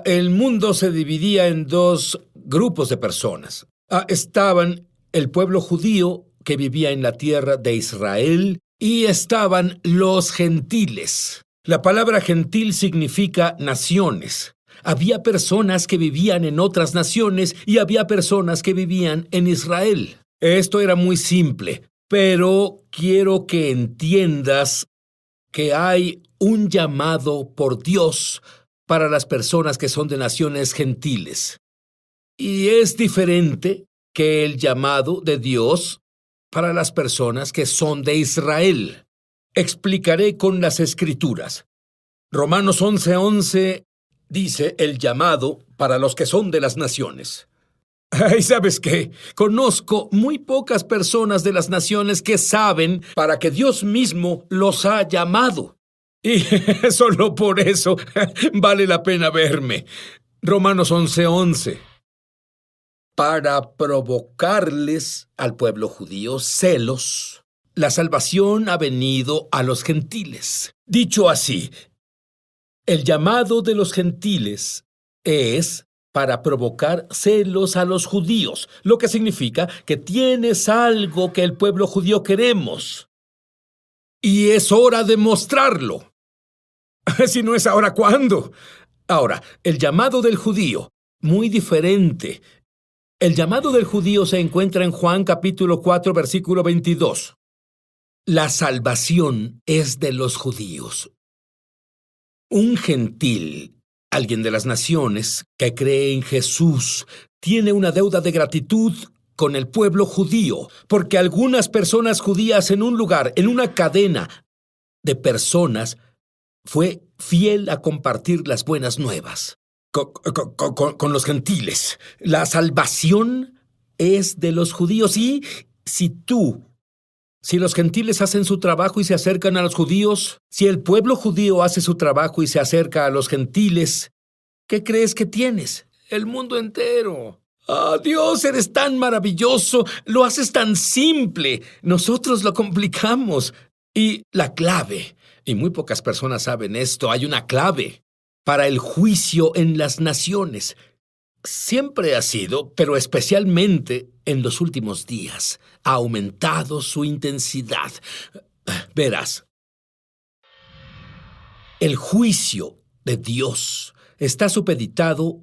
El mundo se dividía en dos grupos de personas. Estaban el pueblo judío que vivía en la tierra de Israel y estaban los gentiles. La palabra gentil significa naciones. Había personas que vivían en otras naciones y había personas que vivían en Israel. Esto era muy simple, pero quiero que entiendas que hay un llamado por Dios para las personas que son de naciones gentiles. Y es diferente que el llamado de Dios para las personas que son de Israel. Explicaré con las Escrituras. Romanos 11:11 dice el llamado para los que son de las naciones. ¿Y sabes qué? Conozco muy pocas personas de las naciones que saben para que Dios mismo los ha llamado. Y solo por eso vale la pena verme. Romanos 11:11. Para provocarles al pueblo judío celos, la salvación ha venido a los gentiles. Dicho así, el llamado de los gentiles es para provocar celos a los judíos, lo que significa que tienes algo que el pueblo judío queremos. Y es hora de mostrarlo. Si no es ahora, ¿cuándo? Ahora, el llamado del judío, muy diferente. El llamado del judío se encuentra en Juan capítulo 4, versículo 22. La salvación es de los judíos. Un gentil, alguien de las naciones, que cree en Jesús, tiene una deuda de gratitud con el pueblo judío, porque algunas personas judías en un lugar, en una cadena de personas, fue fiel a compartir las buenas nuevas con los gentiles. La salvación es de los judíos y si los gentiles hacen su trabajo y se acercan a los judíos, si el pueblo judío hace su trabajo y se acerca a los gentiles, ¿qué crees que tienes? El mundo entero. Dios, eres tan maravilloso, lo haces tan simple. Nosotros lo complicamos. Y la clave, y muy pocas personas saben esto, hay una clave para el juicio en las naciones. Siempre ha sido, pero especialmente en los últimos días, ha aumentado su intensidad. Verás, el juicio de Dios está supeditado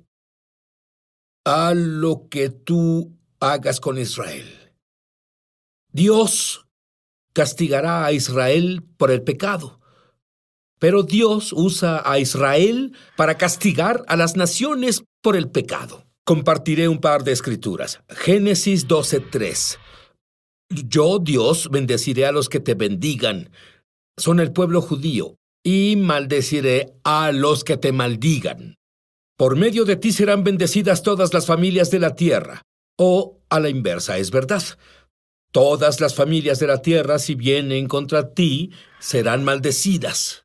a lo que tú hagas con Israel. Dios castigará a Israel por el pecado. Pero Dios usa a Israel para castigar a las naciones por el pecado. Compartiré un par de escrituras. Génesis 12:3. Yo, Dios, bendeciré a los que te bendigan. Son el pueblo judío. Y maldeciré a los que te maldigan. Por medio de ti serán bendecidas todas las familias de la tierra. O, a la inversa, es verdad. Todas las familias de la tierra, si vienen contra ti, serán maldecidas.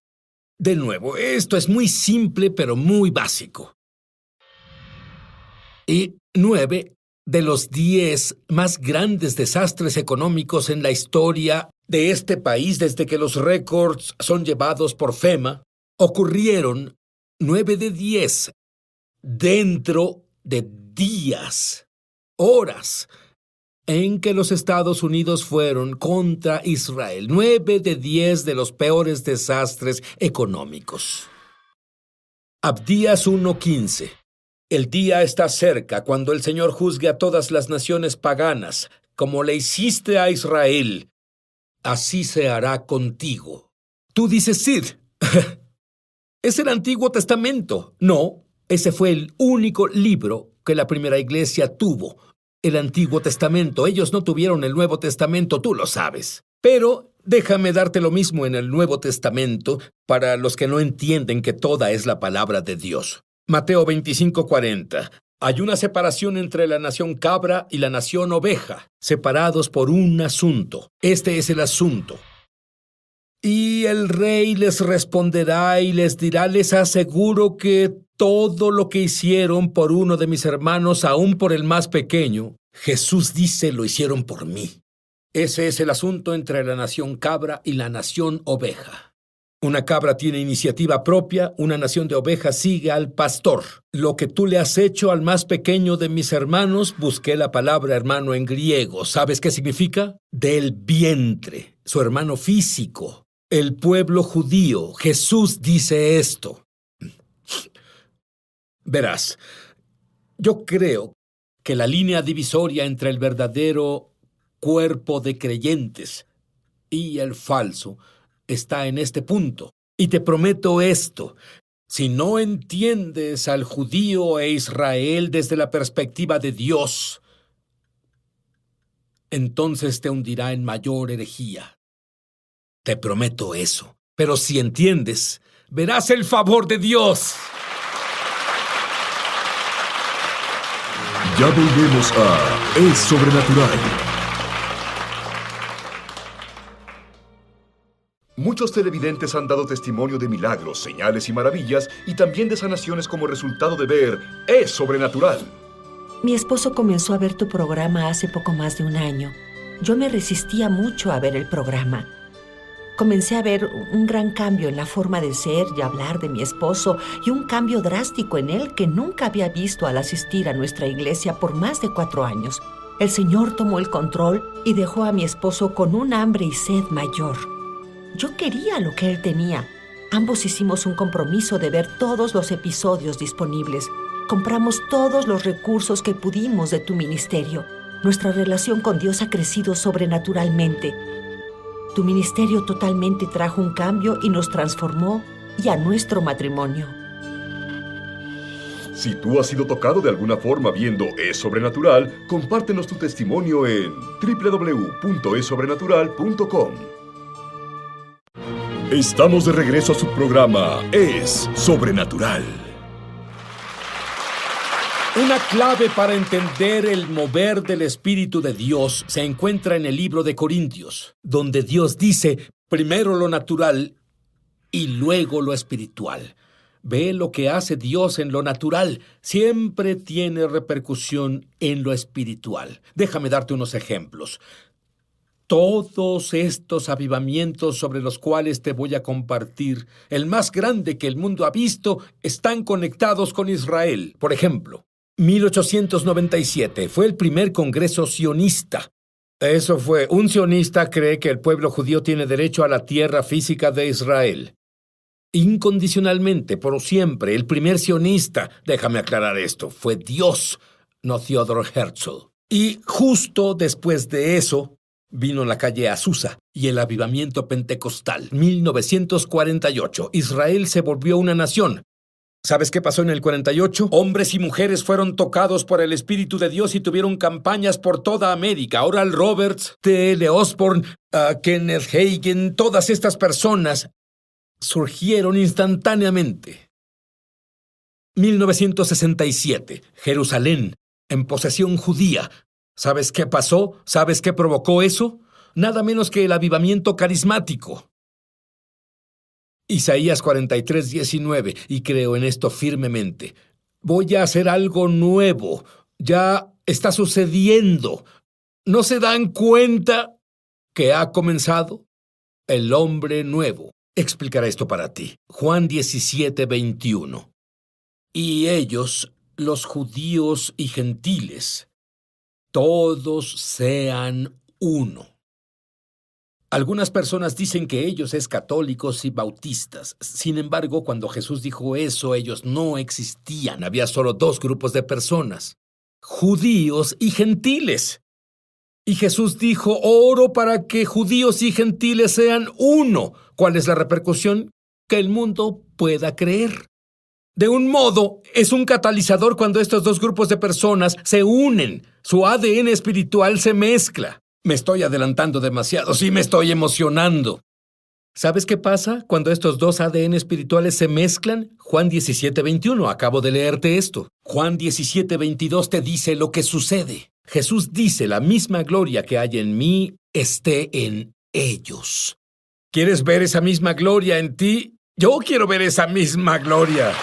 De nuevo, esto es muy simple, pero muy básico. Y 9 de los 10 más grandes desastres económicos en la historia de este país, desde que los récords son llevados por FEMA, ocurrieron 9 de 10 dentro de días, horas, en que los Estados Unidos fueron contra Israel. 9 de 10 de los peores desastres económicos. Abdías 1:15. El día está cerca cuando el Señor juzgue a todas las naciones paganas, como le hiciste a Israel. Así se hará contigo. Tú dices, Sid, es el Antiguo Testamento. No, ese fue el único libro que la primera iglesia tuvo. El Antiguo Testamento. Ellos no tuvieron el Nuevo Testamento, tú lo sabes. Pero déjame darte lo mismo en el Nuevo Testamento para los que no entienden que toda es la palabra de Dios. Mateo 25:40. Hay una separación entre la nación cabra y la nación oveja, separados por un asunto. Este es el asunto. Y el rey les responderá y les dirá, les aseguro que todo lo que hicieron por uno de mis hermanos, aún por el más pequeño, Jesús dice, lo hicieron por mí. Ese es el asunto entre la nación cabra y la nación oveja. Una cabra tiene iniciativa propia, una nación de ovejas sigue al pastor. Lo que tú le has hecho al más pequeño de mis hermanos, busqué la palabra hermano en griego. ¿Sabes qué significa? Del vientre, su hermano físico. El pueblo judío. Jesús dice esto. Verás, yo creo que la línea divisoria entre el verdadero cuerpo de creyentes y el falso está en este punto. Y te prometo esto: si no entiendes al judío e Israel desde la perspectiva de Dios, entonces te hundirá en mayor herejía. Te prometo eso. Pero si entiendes, verás el favor de Dios. Ya volvemos a Es Sobrenatural. Muchos televidentes han dado testimonio de milagros, señales y maravillas, y también de sanaciones como resultado de ver Es Sobrenatural. Mi esposo comenzó a ver tu programa hace poco más de un año. Yo me resistía mucho a ver el programa. Comencé a ver un gran cambio en la forma de ser y hablar de mi esposo, y un cambio drástico en él que nunca había visto al asistir a nuestra iglesia por más de 4 años. El Señor tomó el control y dejó a mi esposo con un hambre y sed mayor. Yo quería lo que él tenía. Ambos hicimos un compromiso de ver todos los episodios disponibles. Compramos todos los recursos que pudimos de tu ministerio. Nuestra relación con Dios ha crecido sobrenaturalmente. Tu ministerio totalmente trajo un cambio y nos transformó, y a nuestro matrimonio. Si tú has sido tocado de alguna forma viendo Es Sobrenatural, compártenos tu testimonio en www.esobrenatural.com. Estamos de regreso a su programa Es Sobrenatural. Una clave para entender el mover del Espíritu de Dios se encuentra en el libro de Corintios, donde Dios dice primero lo natural y luego lo espiritual. Ve lo que hace Dios en lo natural. Siempre tiene repercusión en lo espiritual. Déjame darte unos ejemplos. Todos estos avivamientos sobre los cuales te voy a compartir, el más grande que el mundo ha visto, están conectados con Israel. Por ejemplo, 1897 fue el primer congreso sionista. Eso fue, un sionista cree que el pueblo judío tiene derecho a la tierra física de Israel. Incondicionalmente, por siempre, el primer sionista, déjame aclarar esto, fue Dios, no Theodor Herzl. Y justo después de eso, vino la calle Azusa y el avivamiento pentecostal. 1948, Israel se volvió una nación. ¿Sabes qué pasó en el 48? Hombres y mujeres fueron tocados por el Espíritu de Dios y tuvieron campañas por toda América. Oral Roberts, T.L. Osborne, Kenneth Hagin, todas estas personas surgieron instantáneamente. 1967, Jerusalén, en posesión judía. ¿Sabes qué pasó? ¿Sabes qué provocó eso? Nada menos que el avivamiento carismático. Isaías 43:19, y creo en esto firmemente. Voy a hacer algo nuevo. Ya está sucediendo. ¿No se dan cuenta que ha comenzado? El hombre nuevo. Explicaré esto para ti. Juan 17:21. Y ellos, los judíos y gentiles, todos sean uno. Algunas personas dicen que ellos es católicos y bautistas. Sin embargo, cuando Jesús dijo eso, ellos no existían. Había solo 2 grupos de personas: judíos y gentiles. Y Jesús dijo, oro para que judíos y gentiles sean uno. ¿Cuál es la repercusión? Que el mundo pueda creer. De un modo, es un catalizador cuando estos 2 grupos de personas se unen. Su ADN espiritual se mezcla. Me estoy adelantando demasiado, sí me estoy emocionando. ¿Sabes qué pasa cuando estos 2 ADN espirituales se mezclan? Juan 17:21, acabo de leerte esto. Juan 17:22 te dice lo que sucede. Jesús dice, la misma gloria que hay en mí esté en ellos. ¿Quieres ver esa misma gloria en ti? Yo quiero ver esa misma gloria.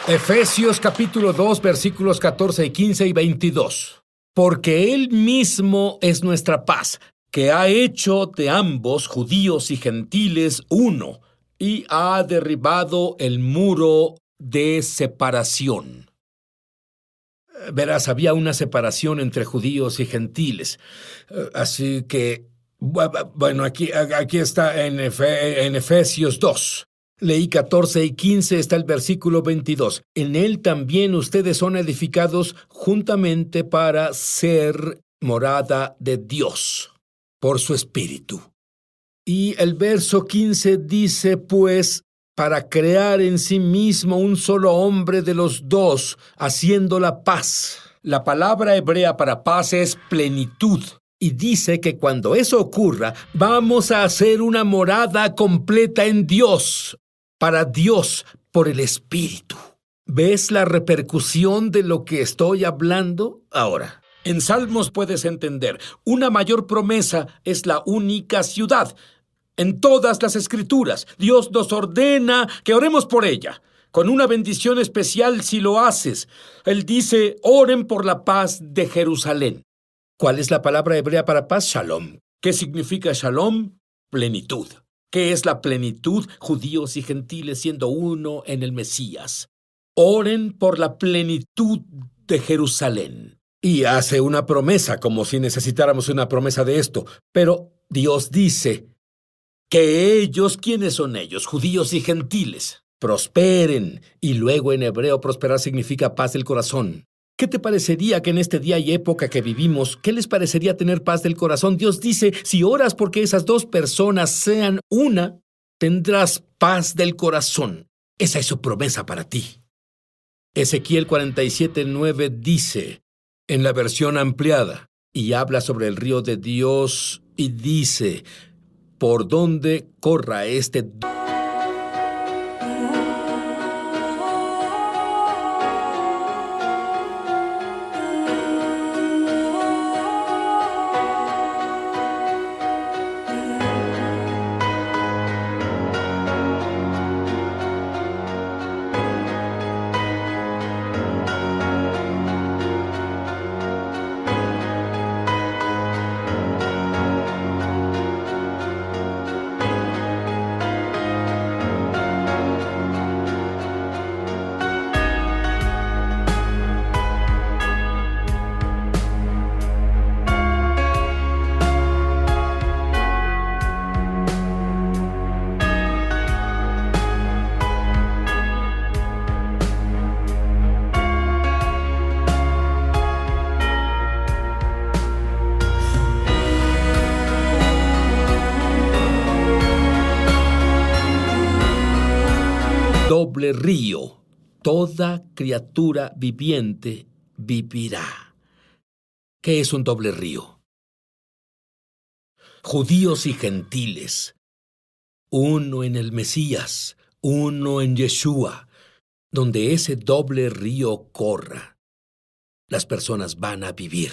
Efesios capítulo 2, versículos 14 y 15 y 22. Porque Él mismo es nuestra paz. que ha hecho de ambos, judíos y gentiles, uno, y ha derribado el muro de separación. Verás, había una separación entre judíos y gentiles. Así que, bueno, aquí está en Efesios 2. Leí 14 y 15, está el versículo 22. En él también ustedes son edificados juntamente para ser morada de Dios por su Espíritu. Y el verso 15 dice, pues, para crear en sí mismo un solo hombre de los dos, haciendo la paz. La palabra hebrea para paz es plenitud. Y dice que cuando eso ocurra, vamos a hacer una morada completa en Dios, para Dios, por el Espíritu. ¿Ves la repercusión de lo que estoy hablando ahora? En Salmos puedes entender, una mayor promesa es la única ciudad. En todas las Escrituras, Dios nos ordena que oremos por ella, con una bendición especial si lo haces. Él dice, oren por la paz de Jerusalén. ¿Cuál es la palabra hebrea para paz? Shalom. ¿Qué significa shalom? Plenitud. ¿Qué es la plenitud? Judíos y gentiles siendo uno en el Mesías. Oren por la plenitud de Jerusalén. Y hace una promesa, como si necesitáramos una promesa de esto. Pero Dios dice que ellos, ¿quiénes son ellos? Judíos y gentiles. Prosperen. Y luego en hebreo prosperar significa paz del corazón. ¿Qué te parecería que en este día y época que vivimos, qué les parecería tener paz del corazón? Dios dice, si oras porque esas dos personas sean una, tendrás paz del corazón. Esa es su promesa para ti. Ezequiel 47:9 dice, en la versión ampliada, y habla sobre el río de Dios y dice, por donde corra este doble río, toda criatura viviente vivirá. ¿Qué es un doble río? Judíos y gentiles, uno en el Mesías, uno en Yeshua, donde ese doble río corra, las personas van a vivir.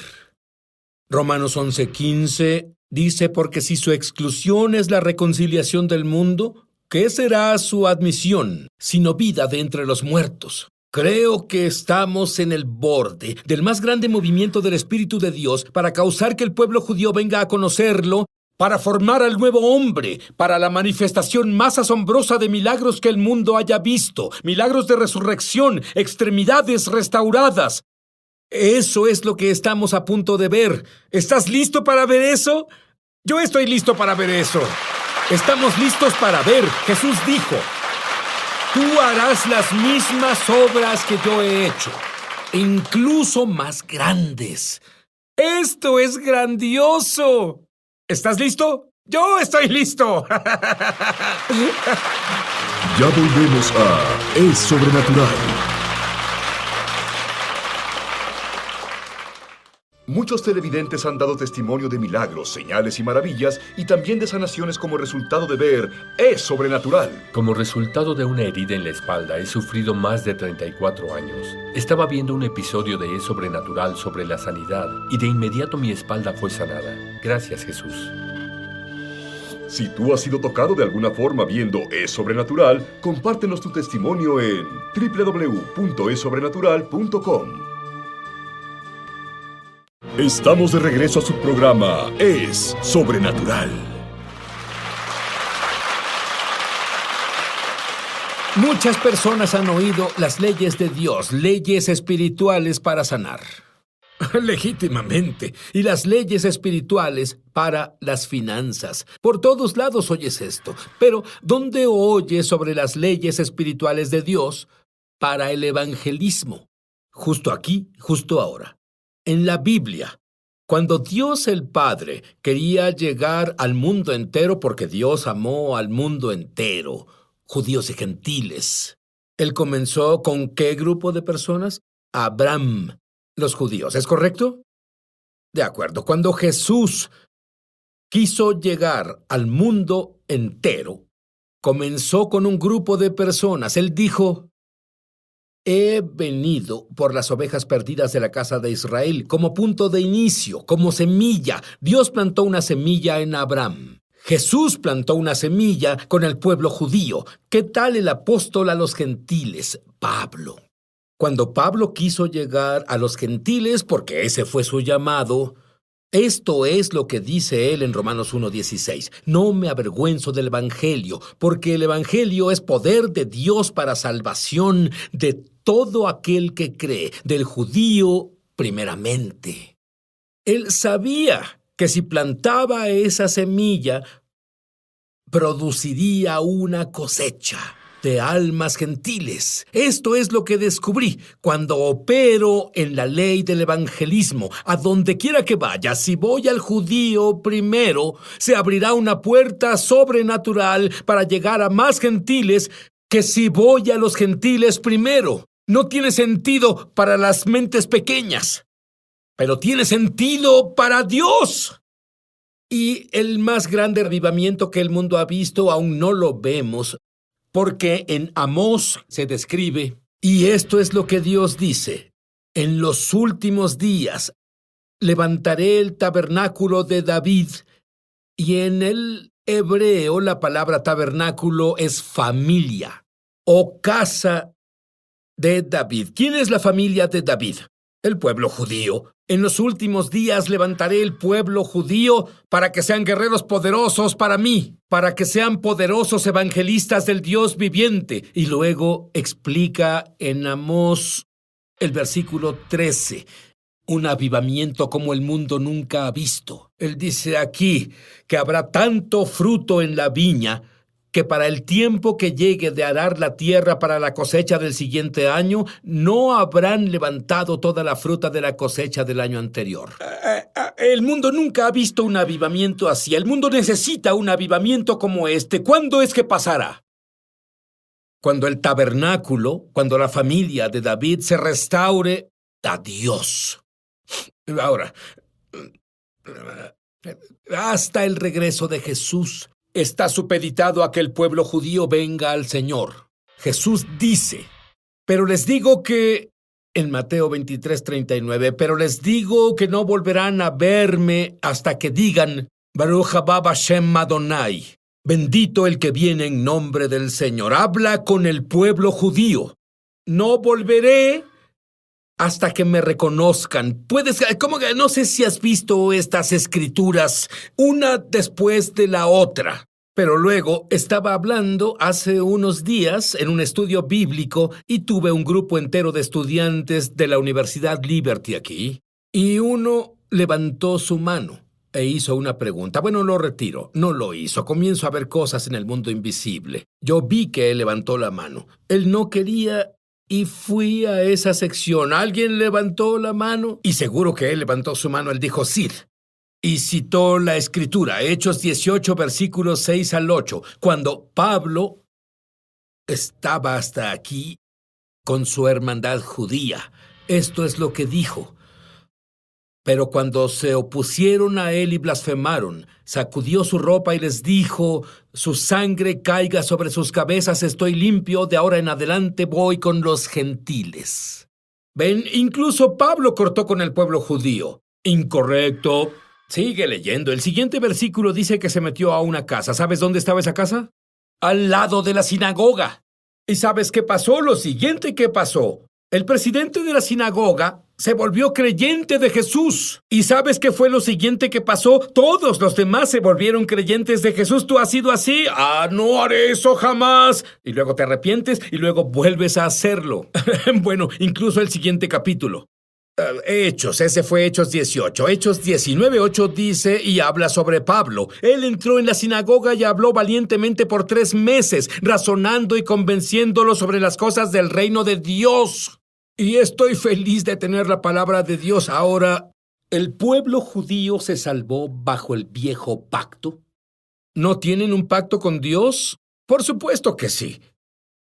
Romanos 11:15 dice, porque si su exclusión es la reconciliación del mundo, ¿qué será su admisión, sino vida de entre los muertos? Creo que estamos en el borde del más grande movimiento del Espíritu de Dios para causar que el pueblo judío venga a conocerlo, para formar al nuevo hombre, para la manifestación más asombrosa de milagros que el mundo haya visto, milagros de resurrección, extremidades restauradas. Eso es lo que estamos a punto de ver. ¿Estás listo para ver eso? Yo estoy listo para ver eso. Estamos listos para ver. Jesús dijo, tú harás las mismas obras que yo he hecho, incluso más grandes. ¡Esto es grandioso! ¿Estás listo? ¡Yo estoy listo! Ya volvemos a Es Sobrenatural. Muchos televidentes han dado testimonio de milagros, señales y maravillas, y también de sanaciones como resultado de ver Es Sobrenatural. Como resultado de una herida en la espalda, he sufrido más de 34 años. Estaba viendo un episodio de Es Sobrenatural sobre la sanidad, y de inmediato mi espalda fue sanada. Gracias, Jesús. Si tú has sido tocado de alguna forma viendo Es Sobrenatural, compártenos tu testimonio en www.esobrenatural.com. Estamos de regreso a su programa Es Sobrenatural. Muchas personas han oído las leyes de Dios, leyes espirituales para sanar. Legítimamente. Y las leyes espirituales para las finanzas. Por todos lados oyes esto. Pero, ¿dónde oyes sobre las leyes espirituales de Dios para el evangelismo? Justo aquí, justo ahora. En la Biblia. Cuando Dios el Padre quería llegar al mundo entero, porque Dios amó al mundo entero, judíos y gentiles. Él comenzó ¿con qué grupo de personas? Abraham, los judíos, ¿es correcto? De acuerdo, cuando Jesús quiso llegar al mundo entero, comenzó con un grupo de personas. Él dijo, he venido por las ovejas perdidas de la casa de Israel, como punto de inicio, como semilla. Dios plantó una semilla en Abraham. Jesús plantó una semilla con el pueblo judío. ¿Qué tal el apóstol a los gentiles? Pablo. Cuando Pablo quiso llegar a los gentiles, porque ese fue su llamado, esto es lo que dice él en Romanos 1:16. No me avergüenzo del evangelio, porque el evangelio es poder de Dios para salvación de todo aquel que cree, del judío primeramente. Él sabía que si plantaba esa semilla, produciría una cosecha de almas gentiles. Esto es lo que descubrí cuando opero en la ley del evangelismo. A donde quiera que vaya, si voy al judío primero, se abrirá una puerta sobrenatural para llegar a más gentiles que si voy a los gentiles primero. No tiene sentido para las mentes pequeñas, pero tiene sentido para Dios. Y el más grande avivamiento que el mundo ha visto aún no lo vemos, porque en Amós se describe, y esto es lo que Dios dice, en los últimos días levantaré el tabernáculo de David, y en el hebreo la palabra tabernáculo es familia o casa de David. ¿Quién es la familia de David? El pueblo judío. En los últimos días levantaré el pueblo judío para que sean guerreros poderosos para mí, para que sean poderosos evangelistas del Dios viviente. Y luego explica en Amós el versículo 13, un avivamiento como el mundo nunca ha visto. Él dice aquí que habrá tanto fruto en la viña que para el tiempo que llegue de arar la tierra para la cosecha del siguiente año, no habrán levantado toda la fruta de la cosecha del año anterior. El mundo nunca ha visto un avivamiento así. El mundo necesita un avivamiento como este. ¿Cuándo es que pasará? Cuando el tabernáculo, cuando la familia de David se restaure a Dios. Ahora, hasta el regreso de Jesús, está supeditado a que el pueblo judío venga al Señor. Jesús dice, pero les digo que, en Mateo 23:39, pero les digo que no volverán a verme hasta que digan, Baruch haba Hashem Adonai, bendito el que viene en nombre del Señor. Habla con el pueblo judío. No volveré hasta que me reconozcan. No sé si has visto estas escrituras, una después de la otra. Pero luego estaba hablando hace unos días en un estudio bíblico y tuve un grupo entero de estudiantes de la Universidad Liberty aquí. Y uno levantó su mano e hizo una pregunta. Bueno, lo retiro. No lo hizo. Comienzo a ver cosas en el mundo invisible. Yo vi que él levantó la mano. Él no quería. Y fui a esa sección. Alguien levantó la mano y seguro que él levantó su mano. Él dijo, sí. Y citó la escritura, Hechos 18, versículos 6 al 8, cuando Pablo estaba hasta aquí con su hermandad judía. Esto es lo que dijo. Pero cuando se opusieron a él y blasfemaron, sacudió su ropa y les dijo, su sangre caiga sobre sus cabezas, estoy limpio, de ahora en adelante voy con los gentiles. Ven, incluso Pablo cortó con el pueblo judío. Incorrecto. Sigue leyendo. El siguiente versículo dice que se metió a una casa. ¿Sabes dónde estaba esa casa? Al lado de la sinagoga. ¿Y sabes qué pasó? Lo siguiente que pasó. El presidente de la sinagoga se volvió creyente de Jesús. ¿Y sabes qué fue lo siguiente que pasó? Todos los demás se volvieron creyentes de Jesús. ¿Tú has sido así? No haré eso jamás. Y luego te arrepientes y luego vuelves a hacerlo. Bueno, incluso el siguiente capítulo. Hechos, ese fue Hechos 18. Hechos 19:8 dice y habla sobre Pablo. Él entró en la sinagoga y habló valientemente por 3 meses, razonando y convenciéndolo sobre las cosas del reino de Dios. Y estoy feliz de tener la palabra de Dios ahora. ¿El pueblo judío se salvó bajo el viejo pacto? ¿No tienen un pacto con Dios? Por supuesto que sí.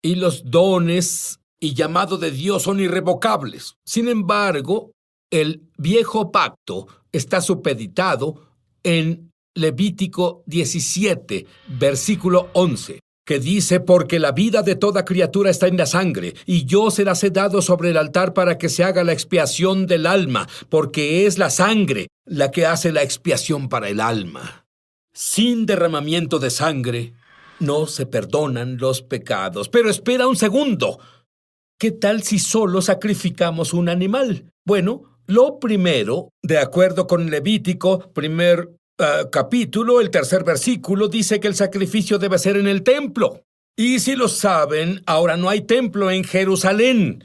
Y los dones y llamado de Dios son irrevocables. Sin embargo, el viejo pacto está supeditado en Levítico 17, versículo 11. Que dice, porque la vida de toda criatura está en la sangre, y yo se las he dado sobre el altar para que se haga la expiación del alma, porque es la sangre la que hace la expiación para el alma. Sin derramamiento de sangre no se perdonan los pecados. Pero espera un segundo. ¿Qué tal si solo sacrificamos un animal? Bueno, lo primero, de acuerdo con Levítico, primer capítulo, el 3er versículo, dice que el sacrificio debe ser en el templo. Y si lo saben, ahora no hay templo en Jerusalén.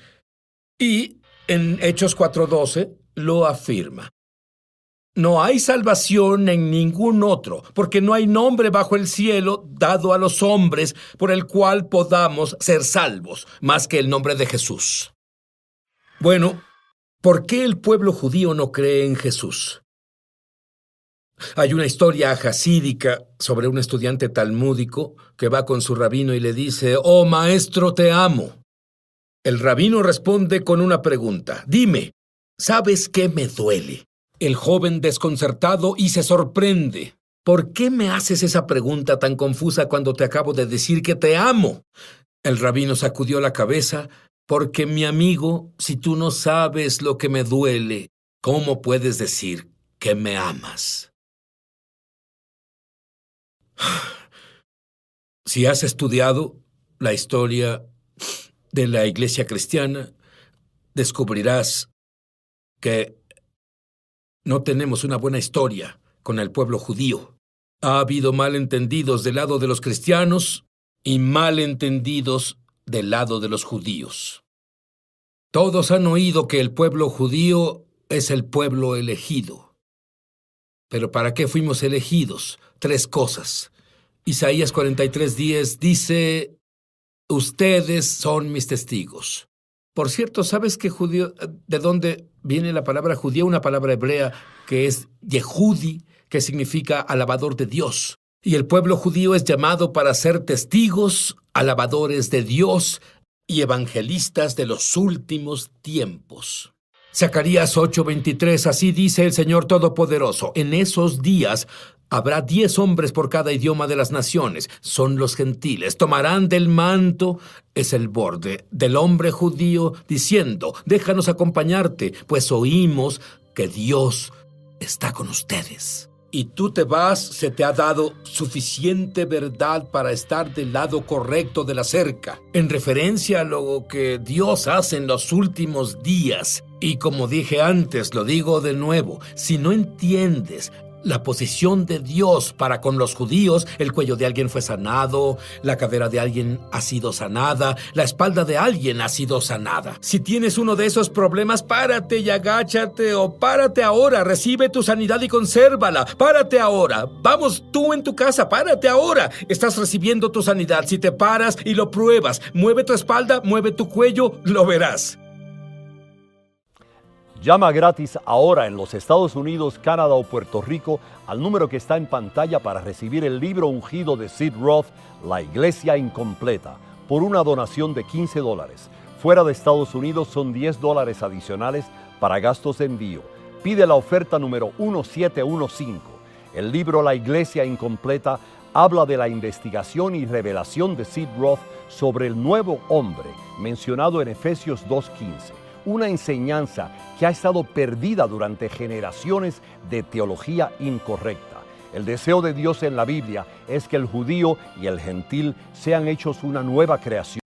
Y en Hechos 4:12 lo afirma. No hay salvación en ningún otro, porque no hay nombre bajo el cielo dado a los hombres por el cual podamos ser salvos, más que el nombre de Jesús. Bueno, ¿por qué el pueblo judío no cree en Jesús? Hay una historia jasídica sobre un estudiante talmúdico que va con su rabino y le dice, «Oh, maestro, te amo». El rabino responde con una pregunta. «Dime, ¿sabes qué me duele?» El joven desconcertado y se sorprende. «¿Por qué me haces esa pregunta tan confusa cuando te acabo de decir que te amo?» El rabino sacudió la cabeza. «Porque, mi amigo, si tú no sabes lo que me duele, ¿cómo puedes decir que me amas?» Si has estudiado la historia de la iglesia cristiana, descubrirás que no tenemos una buena historia con el pueblo judío. Ha habido malentendidos del lado de los cristianos y malentendidos del lado de los judíos. Todos han oído que el pueblo judío es el pueblo elegido. ¿Pero para qué fuimos elegidos? 3 cosas. Isaías 43:10 dice, ustedes son mis testigos. Por cierto, ¿sabes qué judío, de dónde viene la palabra judío? Una palabra hebrea que es Yehudi, que significa alabador de Dios. Y el pueblo judío es llamado para ser testigos, alabadores de Dios y evangelistas de los últimos tiempos. Zacarías 8:23, así dice el Señor Todopoderoso, en esos días habrá 10 hombres por cada idioma de las naciones, son los gentiles, tomarán del manto, es el borde, del hombre judío, diciendo, déjanos acompañarte, pues oímos que Dios está con ustedes. Y tú te vas, se te ha dado suficiente verdad para estar del lado correcto de la cerca, en referencia a lo que Dios hace en los últimos días. Y como dije antes, lo digo de nuevo, si no entiendes la posición de Dios para con los judíos, el cuello de alguien fue sanado, la cadera de alguien ha sido sanada, la espalda de alguien ha sido sanada. Si tienes uno de esos problemas, párate y agáchate, o párate ahora, recibe tu sanidad y consérvala. Párate ahora. Vamos, tú en tu casa, párate ahora. Estás recibiendo tu sanidad. Si te paras y lo pruebas, mueve tu espalda, mueve tu cuello, lo verás. Llama gratis ahora en los Estados Unidos, Canadá o Puerto Rico al número que está en pantalla para recibir el libro ungido de Sid Roth, La Iglesia Incompleta, por una donación de $15. Fuera de Estados Unidos son $10 adicionales para gastos de envío. Pide la oferta número 1715. El libro La Iglesia Incompleta habla de la investigación y revelación de Sid Roth sobre el nuevo hombre mencionado en Efesios 2:15. Una enseñanza que ha estado perdida durante generaciones de teología incorrecta. El deseo de Dios en la Biblia es que el judío y el gentil sean hechos una nueva creación.